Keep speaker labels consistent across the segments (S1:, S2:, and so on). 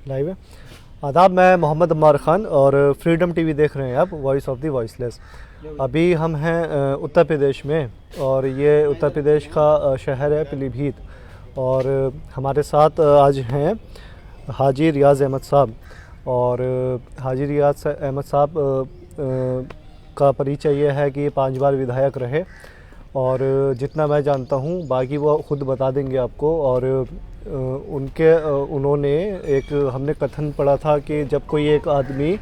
S1: Live है। आदाब, मैं मोहम्मद अम्मार ख़ान और फ्रीडम टीवी देख रहे हैं आप, वॉइस ऑफ द वॉइसलेस। अभी हम हैं उत्तर प्रदेश में और ये उत्तर प्रदेश का शहर है पीलीभीत। और हमारे साथ आज हैं हाजी रियाज़ अहमद साहब। और हाजी रियाज़ अहमद साहब का परिचय ये है कि ये 5 बार विधायक रहे और जितना मैं जानता हूँ बाकी वो ख़ुद बता देंगे आपको। और उन्होंने हमने कथन पढ़ा था कि जब कोई एक आदमी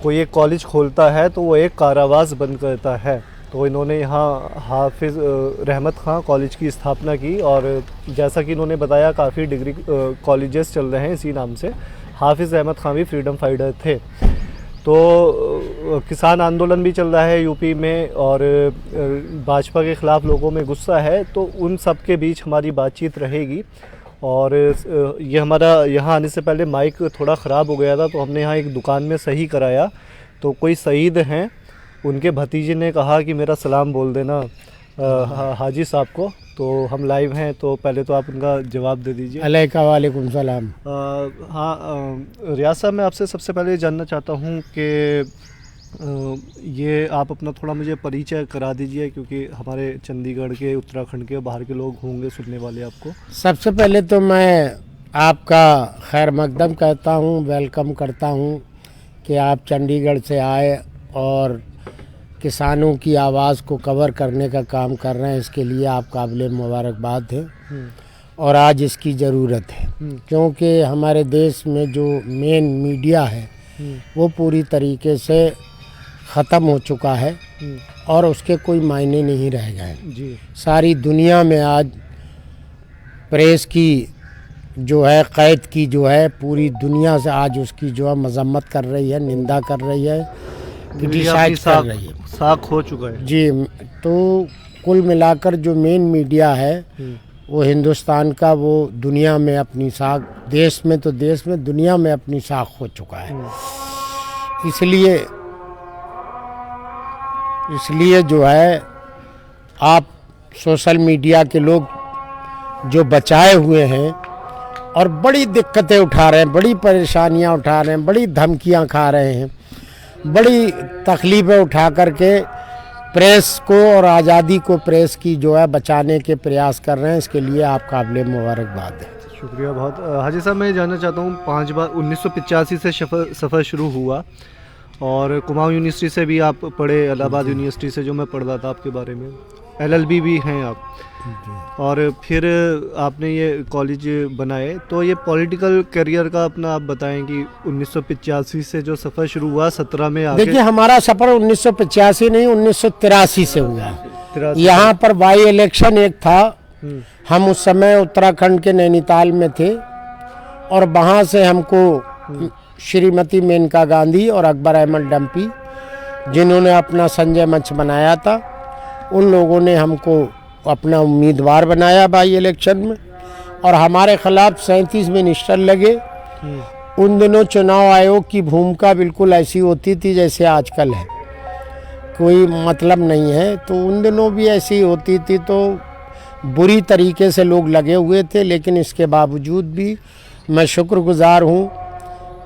S1: कोई एक कॉलेज खोलता है तो वो एक कारावास बंद करता है। तो इन्होंने यहाँ हाफिज़ रहमत ख़ान कॉलेज की स्थापना की और जैसा कि इन्होंने बताया काफ़ी डिग्री कॉलेजेस चल रहे हैं इसी नाम से। हाफिज़ रहमत ख़ान भी फ्रीडम फाइटर थे। तो किसान आंदोलन भी चल रहा है यूपी में और भाजपा के ख़िलाफ़ लोगों में गुस्सा है, तो उन सब के बीच हमारी बातचीत रहेगी। और ये हमारा यहाँ आने से पहले माइक थोड़ा ख़राब हो गया था तो हमने यहाँ एक दुकान में सही कराया। तो कोई सईद हैं, उनके भतीजे ने कहा कि मेरा सलाम बोल देना हाजी साहब को। तो हम लाइव हैं, तो पहले तो आप उनका जवाब दे दीजिए।
S2: अलैका वालेकुम सलाम।
S1: हाँ, रियाज़ साहब, मैं आपसे सबसे पहले जानना चाहता हूँ कि ये आप अपना थोड़ा मुझे परिचय करा दीजिए, क्योंकि हमारे चंडीगढ़ के, उत्तराखंड के, बाहर के लोग होंगे सुनने वाले आपको।
S2: सबसे पहले तो मैं आपका खैर मकदम कहता हूँ, वेलकम करता हूँ कि आप चंडीगढ़ से आए और किसानों की आवाज़ को कवर करने का काम कर रहे हैं। इसके लिए आप काबिल मुबारकबाद हैं और आज इसकी ज़रूरत है, क्योंकि हमारे देश में जो मेन मीडिया है वो पूरी तरीके से ख़त्म हो चुका है और उसके कोई मायने नहीं रह गए जी। सारी दुनिया में आज प्रेस की जो है क़ैद की जो है पूरी दुनिया से आज उसकी जो है मजम्मत कर रही है, निंदा कर रही है, क्रिटिसाइज कर रही है,
S1: साख हो चुका है
S2: जी। तो कुल मिलाकर जो मेन मीडिया है वो हिंदुस्तान का, वो दुनिया में अपनी साख, देश में तो देश में, दुनिया में अपनी साख हो चुका है। इसलिए जो है आप सोशल मीडिया के लोग जो बचाए हुए हैं और बड़ी दिक्कतें उठा रहे हैं, बड़ी परेशानियां उठा रहे हैं, बड़ी धमकियां खा रहे हैं, बड़ी तकलीफ़ें उठा करके प्रेस को और आज़ादी को, प्रेस की जो है बचाने के प्रयास कर रहे हैं। इसके लिए आप काबिल मुबारकबाद है।
S1: शुक्रिया बहुत। हाजी साहब, मैं जानना चाहता हूँ 5 बार 1985 से सफ़र शुरू हुआ और कुमाऊं यूनिवर्सिटी से भी आप पढ़े, इलाहाबाद यूनिवर्सिटी से, जो मैं पढ़ रहा था आपके बारे में। LLB भी हैं आप, और फिर आपने ये कॉलेज बनाए। तो ये पॉलिटिकल करियर का अपना आप बताएं कि 1985 से जो सफ़र शुरू हुआ 17 में आगे।
S2: देखिए, हमारा सफ़र 1985 नहीं 1983 से हुआ है। यहाँ पर बाई इलेक्शन एक था। हम उस समय उत्तराखंड के नैनीताल में थे और वहाँ से हमको श्रीमती मेनका गांधी और अकबर अहमद डम्पी, जिन्होंने अपना संजय मंच बनाया था, उन लोगों ने हमको अपना उम्मीदवार बनाया बाई इलेक्शन में और हमारे ख़िलाफ़ 37 मिनिस्टर लगे। उन दिनों चुनाव आयोग की भूमिका बिल्कुल ऐसी होती थी जैसे आजकल है, कोई मतलब नहीं है। तो उन दिनों भी ऐसी होती थी, तो बुरी तरीके से लोग लगे हुए थे। लेकिन इसके बावजूद भी मैं शुक्रगुजार हूँ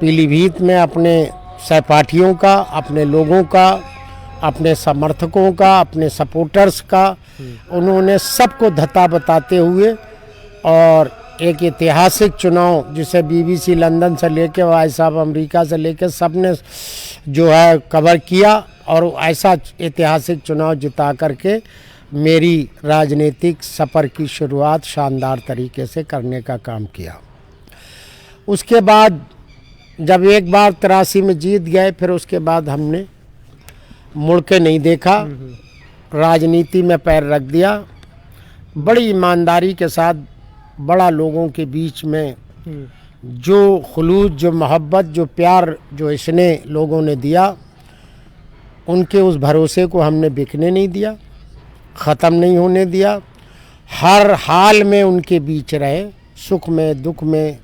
S2: पीलीभीत में अपने सहपाठियों का, अपने लोगों का, अपने समर्थकों का, अपने सपोर्टर्स का। उन्होंने सबको धता बताते हुए और एक ऐतिहासिक चुनाव जिसे BBC लंदन से लेके, वाई साहब अमेरिका से लेके, सब ने जो है कवर किया और ऐसा ऐतिहासिक चुनाव जिता करके मेरी राजनीतिक सफ़र की शुरुआत शानदार तरीके से करने का काम किया। उसके बाद जब एक बार 83 में जीत गए, फिर उसके बाद हमने मुड़ के नहीं देखा, राजनीति में पैर रख दिया। बड़ी ईमानदारी के साथ, बड़ा लोगों के बीच में जो खुलूस, जो मोहब्बत, जो प्यार जो इसने लोगों ने दिया, उनके उस भरोसे को हमने बिकने नहीं दिया, ख़त्म नहीं होने दिया। हर हाल में उनके बीच रहे, सुख में, दुख में,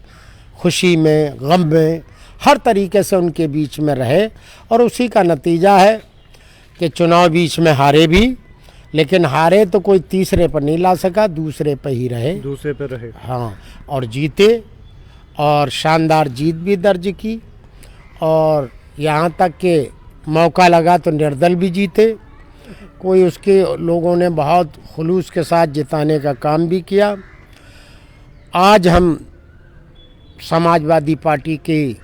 S2: खुशी में, गम में, हर तरीके से उनके बीच में रहे। और उसी का नतीजा है कि चुनाव बीच में हारे भी, लेकिन हारे तो कोई तीसरे पर नहीं ला सका, दूसरे पर ही रहे,
S1: दूसरे पर रहे।
S2: हाँ, और जीते और शानदार जीत भी दर्ज की, और यहाँ तक के मौका लगा तो निर्दल भी जीते। कोई उसके लोगों ने बहुत खुलूस के साथ जिताने का काम भी किया। आज हम समाजवादी पार्टी की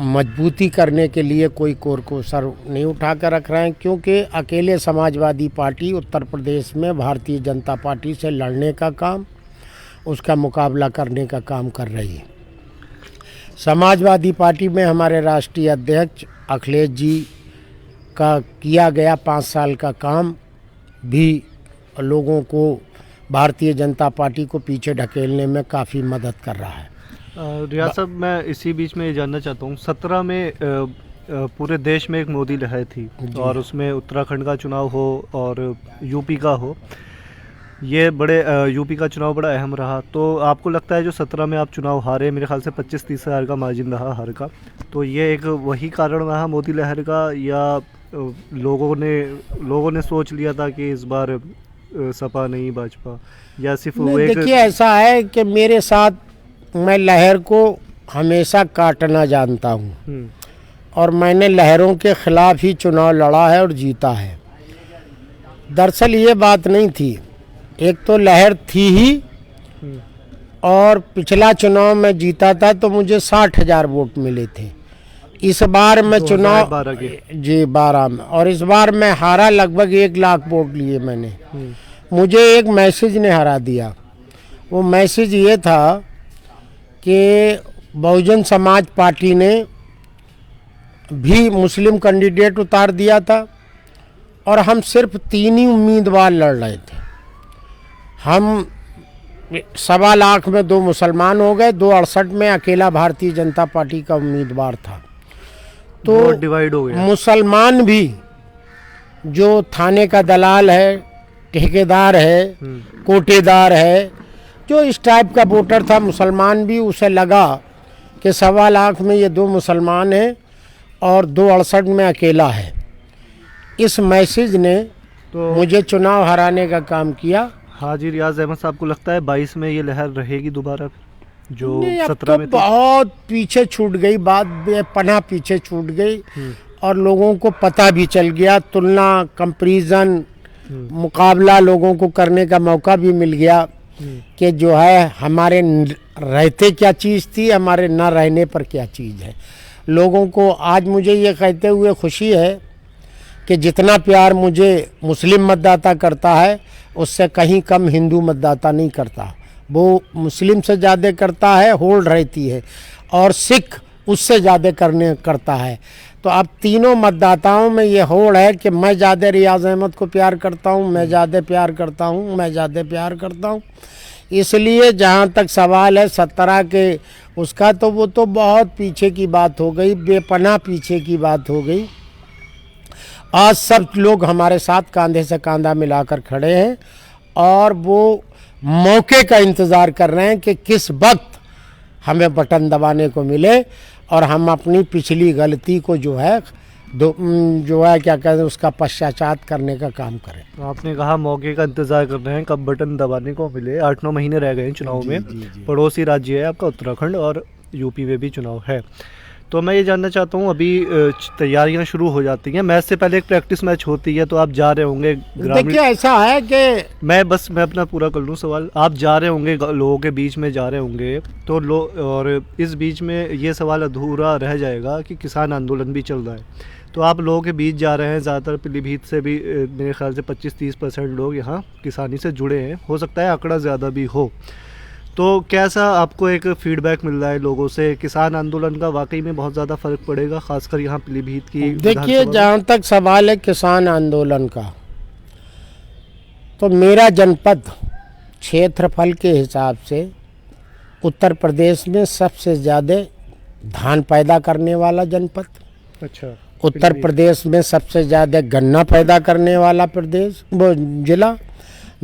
S2: मजबूती करने के लिए कोई कोर को सर नहीं उठा कर रख रहे हैं, क्योंकि अकेले समाजवादी पार्टी उत्तर प्रदेश में भारतीय जनता पार्टी से लड़ने का काम, उसका मुकाबला करने का काम कर रही है। समाजवादी पार्टी में हमारे राष्ट्रीय अध्यक्ष अखिलेश जी का किया गया 5 साल का काम भी लोगों को भारतीय जनता पार्टी को पीछे ढकेलने में काफ़ी मदद कर रहा है।
S1: रियाज साहब, मैं इसी बीच में ये जानना चाहता हूँ, 17 में पूरे देश में एक मोदी लहर थी और उसमें उत्तराखंड का चुनाव हो और यूपी का हो, ये बड़े यूपी का चुनाव बड़ा अहम रहा। तो आपको लगता है जो 17 में आप चुनाव हारे, मेरे ख्याल से 25-30 हज़ार का मार्जिन रहा हार का, तो ये एक वही कारण रहा मोदी लहर का, या लोगों ने सोच लिया था कि इस बार सपा नहीं भाजपा, या सिर्फ वो एक?
S2: देखिए, ऐसा है कि मेरे साथ, मैं लहर को हमेशा काटना जानता हूँ और मैंने लहरों के खिलाफ ही चुनाव लड़ा है और जीता है। दरअसल ये बात नहीं थी, एक तो लहर थी ही, और पिछला चुनाव में जीता था तो मुझे 60,000 वोट मिले थे। इस बार मैं चुनाव 12 में, और इस बार मैं हारा लगभग 1 लाख वोट लिए मैंने। मुझे एक मैसेज ने हरा दिया। वो मैसेज ये था कि बहुजन समाज पार्टी ने भी मुस्लिम कैंडिडेट उतार दिया था और हम सिर्फ 3 ही उम्मीदवार लड़ रहे थे। हम 1.25 लाख में 2 मुसलमान हो गए, 268 में अकेला भारतीय जनता पार्टी का उम्मीदवार था। तो
S1: डिवाइड हो गया।
S2: मुसलमान भी जो थाने का दलाल है, ठेकेदार है, कोटेदार है, जो इस टाइप का वोटर था, मुसलमान भी, उसे लगा कि 1.25 लाख में ये 2 मुसलमान हैं और 268 में अकेला है। इस मैसेज ने तो मुझे चुनाव हराने का काम किया।
S1: हाजी रियाज अहमद साहब को लगता है 22 में ये लहर रहेगी दोबारा, जो 17
S2: तो
S1: में
S2: बहुत पीछे छूट गई बात, बेपनाह पीछे छूट गई और लोगों को पता भी चल गया। तुलना, कंपैरिजन, मुकाबला लोगों को करने का मौका भी मिल गया कि जो है हमारे रहते क्या चीज़ थी, हमारे न रहने पर क्या चीज़ है। लोगों को आज मुझे ये कहते हुए खुशी है कि जितना प्यार मुझे मुस्लिम मतदाता करता है उससे कहीं कम हिंदू मतदाता नहीं करता। वो मुस्लिम से ज़्यादा करता है, होल्ड रहती है, और सिख उससे ज़्यादा करता है। तो अब तीनों मतदाताओं में ये होड़ है कि मैं ज़्यादा रियाज अहमद को प्यार करता हूँ, मैं ज़्यादा प्यार करता हूँ, मैं ज़्यादा प्यार करता हूँ। इसलिए जहाँ तक सवाल है 17 के उसका, तो वो तो बहुत पीछे की बात हो गई, बेपनाह पीछे की बात हो गई। आज सब लोग हमारे साथ कंधे से कंधा मिलाकर खड़े हैं और वो मौके का इंतज़ार कर रहे हैं कि किस वक्त हमें बटन दबाने को मिले और हम अपनी पिछली गलती को जो है क्या कहते हैं उसका पश्चाताप करने का काम करें।
S1: आपने कहा मौके का इंतजार कर रहे हैं कब बटन दबाने को मिले। 8-9 महीने रह गए हैं चुनाव में। पड़ोसी राज्य है आपका उत्तराखंड और यूपी में भी चुनाव है। तो मैं ये जानना चाहता हूँ, अभी तैयारियां शुरू हो जाती हैं, मैच से पहले एक प्रैक्टिस मैच होती है, तो आप जा रहे होंगे।
S2: देखिए ऐसा है कि मैं
S1: अपना पूरा कर लूँ सवाल। आप जा रहे होंगे, लोगों के बीच में जा रहे होंगे, तो और इस बीच में ये सवाल अधूरा रह जाएगा कि किसान आंदोलन भी चल रहा है, तो आप लोगों के बीच जा रहे हैं। ज़्यादातर पीलीभीत से भी मेरे ख्याल से 25-30% लोग यहाँ किसानी से जुड़े हैं, हो सकता है आंकड़ा ज़्यादा भी हो। तो कैसा आपको एक फीडबैक मिल रहा है लोगों से? किसान आंदोलन का वाकई में बहुत ज़्यादा फ़र्क पड़ेगा, खासकर यहाँ पीलीभीत की?
S2: देखिए, जहाँ तक सवाल है किसान आंदोलन का, तो मेरा जनपद क्षेत्रफल के हिसाब से उत्तर प्रदेश में सबसे ज़्यादा धान पैदा करने वाला जनपद।
S1: अच्छा।
S2: उत्तर प्रदेश में सबसे ज़्यादा गन्ना पैदा करने वाला प्रदेश वो जिला।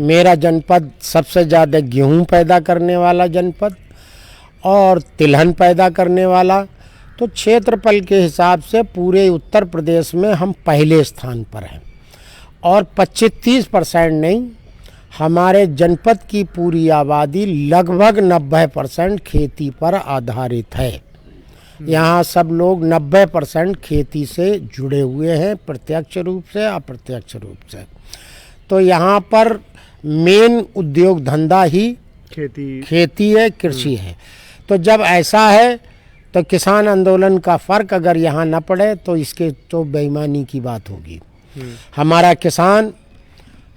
S2: मेरा जनपद सबसे ज़्यादा गेहूं पैदा करने वाला जनपद और तिलहन पैदा करने वाला। तो क्षेत्रफल के हिसाब से पूरे उत्तर प्रदेश में हम पहले स्थान पर हैं और 25-30% नहीं, हमारे जनपद की पूरी आबादी लगभग 90% खेती पर आधारित है। यहाँ सब लोग 90% खेती से जुड़े हुए हैं, प्रत्यक्ष रूप से अप्रत्यक्ष रूप से। तो यहाँ पर मेन उद्योग धंधा ही खेती है, कृषि है। तो जब ऐसा है तो किसान आंदोलन का फर्क अगर यहाँ न पड़े तो इसके तो बेईमानी की बात होगी। हमारा किसान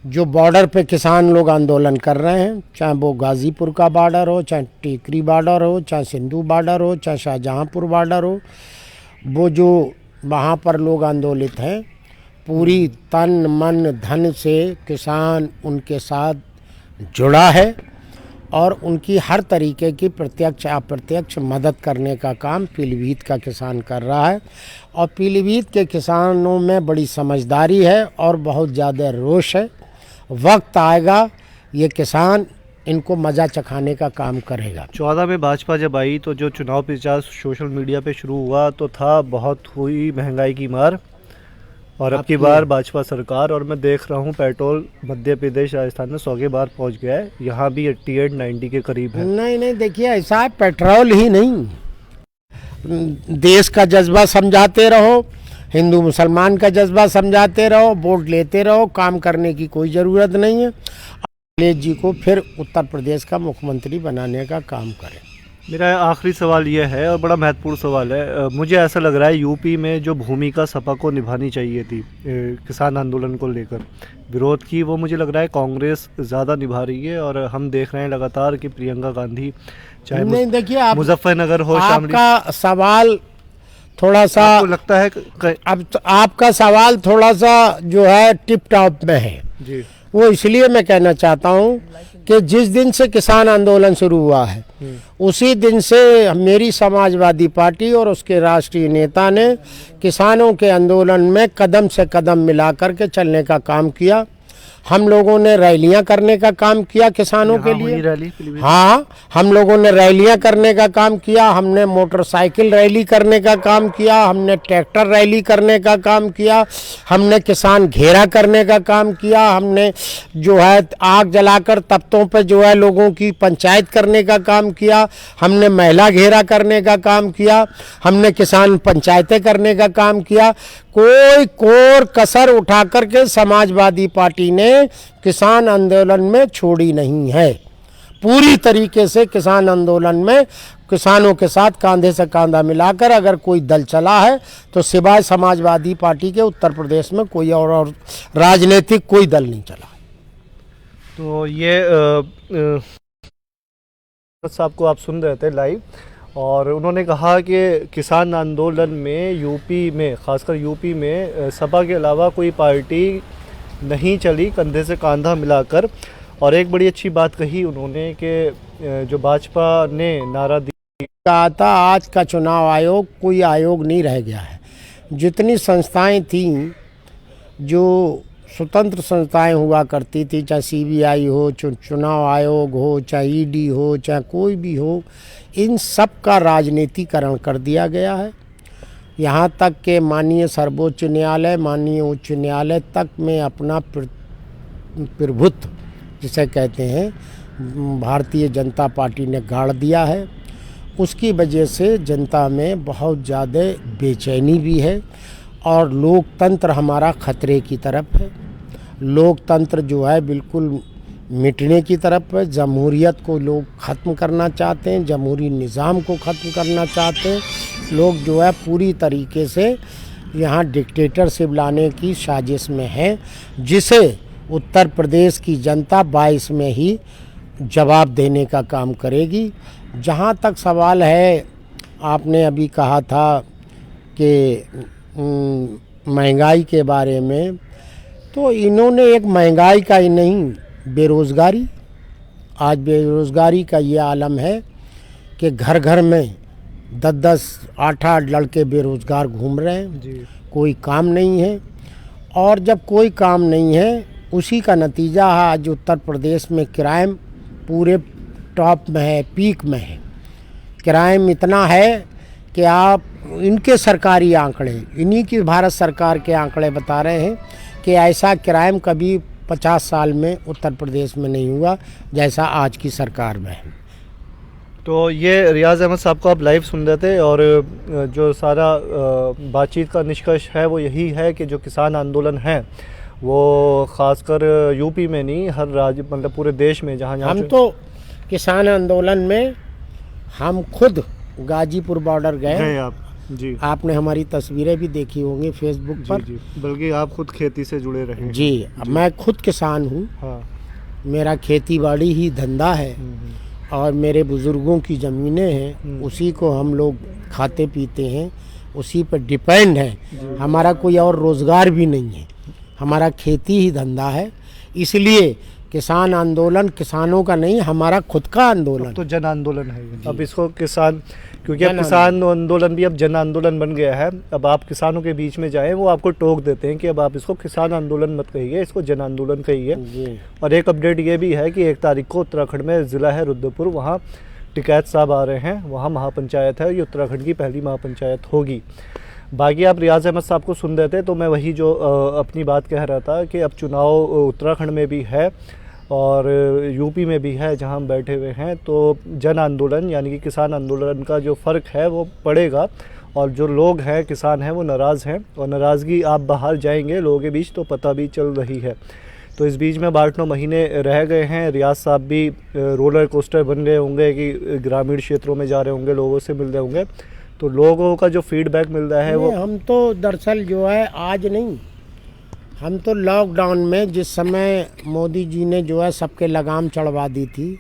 S2: जो बॉर्डर पे किसान लोग आंदोलन कर रहे हैं, चाहे वो गाज़ीपुर का बॉर्डर हो, चाहे टीकरी बॉर्डर हो, चाहे सिंधु बॉर्डर हो, चाहे शाहजहाँपुर बॉर्डर हो, वो जो वहाँ पर लोग आंदोलित हैं, पूरी तन मन धन से किसान उनके साथ जुड़ा है और उनकी हर तरीके की प्रत्यक्ष अप्रत्यक्ष मदद करने का काम पीलीभीत का किसान कर रहा है। और पीलीभीत के किसानों में बड़ी समझदारी है और बहुत ज़्यादा रोष है। वक्त आएगा ये किसान इनको मज़ा चखाने का काम करेगा।
S1: 14 में भाजपा जब आई तो जो चुनाव प्रचार सोशल मीडिया पे शुरू हुआ तो था बहुत हुई महंगाई की मार, और अब की बार भाजपा सरकार, और मैं देख रहा हूँ पेट्रोल मध्य प्रदेश राजस्थान में 100 के बार पहुँच गया है, यहाँ भी 88-90 के करीब है।
S2: नहीं देखिए, ऐसा है, पेट्रोल ही नहीं, देश का जज्बा समझाते रहो, हिंदू मुसलमान का जज्बा समझाते रहो, वोट लेते रहो, काम करने की कोई ज़रूरत नहीं है। अखिलेश जी को फिर उत्तर प्रदेश का मुख्यमंत्री बनाने का काम करें।
S1: मेरा आखिरी सवाल यह है और बड़ा महत्वपूर्ण सवाल है, मुझे ऐसा लग रहा है यूपी में जो भूमिका सपा को निभानी चाहिए थी किसान आंदोलन को लेकर विरोध की, वो मुझे लग रहा है कांग्रेस ज़्यादा निभा रही है। और हम देख रहे हैं लगातार कि प्रियंका गांधी चाहे
S2: नहीं, देखिए,
S1: मुजफ्फरनगर हो,
S2: आपका सवाल थोड़ा सा
S1: लगता है
S2: अब तो आपका सवाल थोड़ा सा जो है टिप टॉप में है
S1: जी।
S2: वो इसलिए मैं कहना चाहता हूँ कि जिस दिन से किसान आंदोलन शुरू हुआ है उसी दिन से मेरी समाजवादी पार्टी और उसके राष्ट्रीय नेता ने किसानों के आंदोलन में कदम से कदम मिलाकर के चलने का काम किया। हम लोगों ने रैलियां करने का काम किया किसानों के लिए। हाँ, हम लोगों ने रैलियां करने का काम किया, हमने मोटरसाइकिल रैली करने का काम किया, हमने ट्रैक्टर रैली करने का काम किया, हमने किसान घेरा करने का काम किया, हमने जो है आग जलाकर तख्तों पे जो है लोगों की पंचायत करने का काम किया, हमने महिला घेरा करने का काम किया, हमने किसान पंचायतें करने का काम किया। कोई कोर कसर उठा करके समाजवादी पार्टी ने किसान आंदोलन में छोड़ी नहीं है। पूरी तरीके से किसान आंदोलन में किसानों के साथ कांधे से कांधा मिलाकर अगर कोई दल चला है तो सिवाय समाजवादी पार्टी के उत्तर प्रदेश में कोई और राजनीतिक कोई दल नहीं चला।
S1: तो ये साहब को आप सुन रहे थे लाइव, और उन्होंने कहा कि किसान आंदोलन में यूपी में, खासकर यूपी में सपा के अलावा कोई पार्टी नहीं चली कंधे से कंधा मिलाकर। और एक बड़ी अच्छी बात कही उन्होंने कि जो भाजपा ने नारा
S2: कहा था, आज का चुनाव आयोग कोई आयोग नहीं रह गया है। जितनी संस्थाएं थीं, जो स्वतंत्र संस्थाएं हुआ करती थी, चाहे सीबीआई हो, चुनाव आयोग हो, चाहे ईडी हो, चाहे कोई भी हो, इन सब का राजनीतिकरण कर दिया गया है। यहाँ तक कि माननीय सर्वोच्च न्यायालय, माननीय उच्च न्यायालय तक में अपना प्रभुत्व जिसे कहते हैं भारतीय जनता पार्टी ने गाड़ दिया है। उसकी वजह से जनता में बहुत ज़्यादा बेचैनी भी है और लोकतंत्र हमारा खतरे की तरफ है। लोकतंत्र जो है बिल्कुल मिटने की तरफ है। जमहूरियत को लोग ख़त्म करना चाहते हैं, जमहूरी निज़ाम को ख़त्म करना चाहते हैं। लोग जो है पूरी तरीके से यहाँ डिक्टेटरशिप लाने की साजिश में है, जिसे उत्तर प्रदेश की जनता 22 में ही जवाब देने का काम करेगी। जहाँ तक सवाल है, आपने अभी कहा था कि महंगाई के बारे में, तो इन्होंने एक महंगाई का ही नहीं, बेरोज़गारी, आज बेरोज़गारी का ये आलम है कि घर घर में 10-10, 8-8 लड़के बेरोज़गार घूम रहे हैं जी। कोई काम नहीं है, और जब कोई काम नहीं है उसी का नतीजा है आज उत्तर प्रदेश में क्राइम पूरे टॉप में है, पीक में है। क्राइम इतना है कि आप इनके सरकारी आंकड़े, इन्हीं की भारत सरकार के आंकड़े बता रहे हैं कि ऐसा क्राइम कभी 50 साल में उत्तर प्रदेश में नहीं हुआ जैसा आज की सरकार में है।
S1: तो ये रियाज अहमद साहब को आप लाइव सुन रहे थे और जो सारा बातचीत का निष्कर्ष है वो यही है कि जो किसान आंदोलन है वो ख़ासकर यूपी में नहीं, हर राज्य मतलब पूरे देश में जहाँ
S2: हम तो किसान आंदोलन में हम खुद गाजीपुर बॉर्डर गए।
S1: आप जी,
S2: आपने हमारी तस्वीरें भी देखी होंगी फेसबुक पर।
S1: जी, बल्कि आप खुद खेती से जुड़े रहे।
S2: जी, मैं खुद किसान हूँ।
S1: हाँ।
S2: मेरा खेती बाड़ी ही धंधा है और मेरे बुज़ुर्गों की ज़मीनें हैं, उसी को हम लोग खाते पीते हैं, उसी पर डिपेंड है। हमारा कोई और रोज़गार भी नहीं है, हमारा खेती ही धंधा है। इसलिए किसान आंदोलन किसानों का नहीं, हमारा खुद का आंदोलन।
S1: तो जन आंदोलन है ये। अब इसको किसान, क्योंकि अब किसान आंदोलन भी अब जन आंदोलन बन गया है। अब आप किसानों के बीच में जाएं, वो आपको टोक देते हैं कि अब आप इसको किसान आंदोलन मत कहिए, इसको जन आंदोलन कहिए। और एक अपडेट ये भी है कि 1 तारीख को उत्तराखंड में ज़िला है रुद्रपुर, वहाँ टिकैत साहब आ रहे हैं, वहाँ महापंचायत है, ये उत्तराखंड की पहली महापंचायत होगी। बाकी आप रियाज अहमद साहब को सुन रहे थे, तो मैं वही जो अपनी बात कह रहा था कि अब चुनाव उत्तराखंड में भी है और यूपी में भी है जहां हम बैठे हुए हैं। तो जन आंदोलन यानी कि किसान आंदोलन का जो फ़र्क है वो पड़ेगा और जो लोग हैं किसान हैं वो नाराज़ हैं और नाराज़गी आप बाहर जाएंगे लोगों के बीच तो पता भी चल रही है। तो इस बीच में 8-9 महीने रह गए हैं, रियाज साहब भी रोलर कोस्टर बन रहे होंगे कि ग्रामीण क्षेत्रों में जा रहे होंगे, लोगों से मिल रहे होंगे, तो लोगों का जो फीडबैक मिल रहा है वो
S2: हम तो दरअसल जो है आज नहीं, हम तो लॉकडाउन में जिस समय मोदी जी ने जो है सबके लगाम चढ़वा दी थी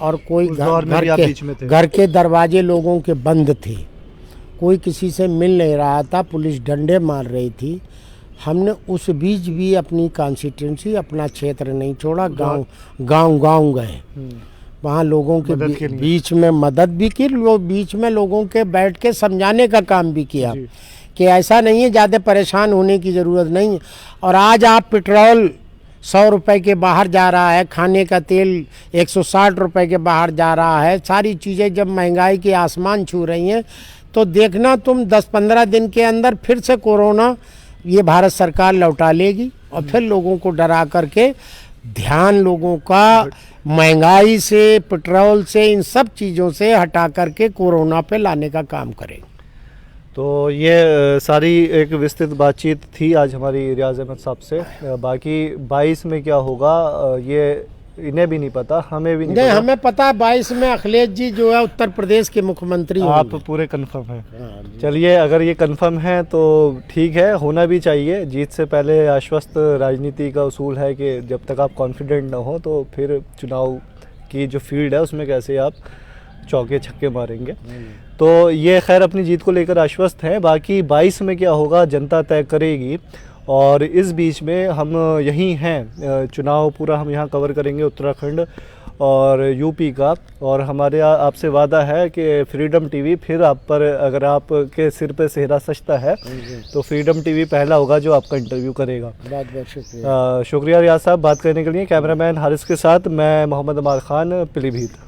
S2: और कोई घर के दरवाजे लोगों के बंद थे, कोई किसी से मिल नहीं रहा था, पुलिस डंडे मार रही थी, हमने उस बीच भी अपनी कॉन्स्टिट्यूंसी अपना क्षेत्र नहीं छोड़ा, गांव गए, वहाँ लोगों के बीच में मदद भी की, बीच में लोगों के बैठ के समझाने का काम भी किया कि ऐसा नहीं है, ज़्यादा परेशान होने की ज़रूरत नहीं। और आज आप पेट्रोल 100 रुपए के बाहर जा रहा है, खाने का तेल 160 रुपए के बाहर जा रहा है, सारी चीज़ें जब महंगाई के आसमान छू रही हैं तो देखना तुम 10-15 दिन के अंदर फिर से कोरोना ये भारत सरकार लौटा लेगी और फिर लोगों को डरा करके ध्यान लोगों का महंगाई से, पेट्रोल से, इन सब चीज़ों से हटा करके कोरोना पे लाने का काम करें।
S1: तो ये सारी एक विस्तृत बातचीत थी आज हमारी रियाज अहमद साहब से। बाकी 22 में क्या होगा ये इन्हें भी नहीं पता, हमें भी नहीं पता।
S2: हमें पता 22 में अखिलेश जी जो है उत्तर प्रदेश के मुख्यमंत्री होंगे।
S1: आप पूरे कंफर्म हैं? चलिए, अगर ये कंफर्म है तो ठीक है, होना भी चाहिए। जीत से पहले आश्वस्त राजनीति का उसूल है कि जब तक आप कॉन्फिडेंट ना हो तो फिर चुनाव की जो फील्ड है उसमें कैसे आप चौके छक्के मारेंगे। तो ये खैर अपनी जीत को लेकर आश्वस्त हैं। बाकी 22 में क्या होगा जनता तय करेगी। और इस बीच में हम यहीं हैं, चुनाव पूरा हम यहाँ कवर करेंगे उत्तराखंड और यूपी का। और हमारे आपसे वादा है कि फ्रीडम टीवी फिर आप पर, अगर आपके सिर पे सेहरा सजता है तो फ्रीडम टीवी पहला होगा जो आपका इंटरव्यू करेगा।
S2: बहुत बहुत शुक्रिया।
S1: शुक्रिया रियाज साहब बात करने के लिए। कैमरामैन हारिस के साथ मैं मोहम्मद अमार खान, पीलीभीत।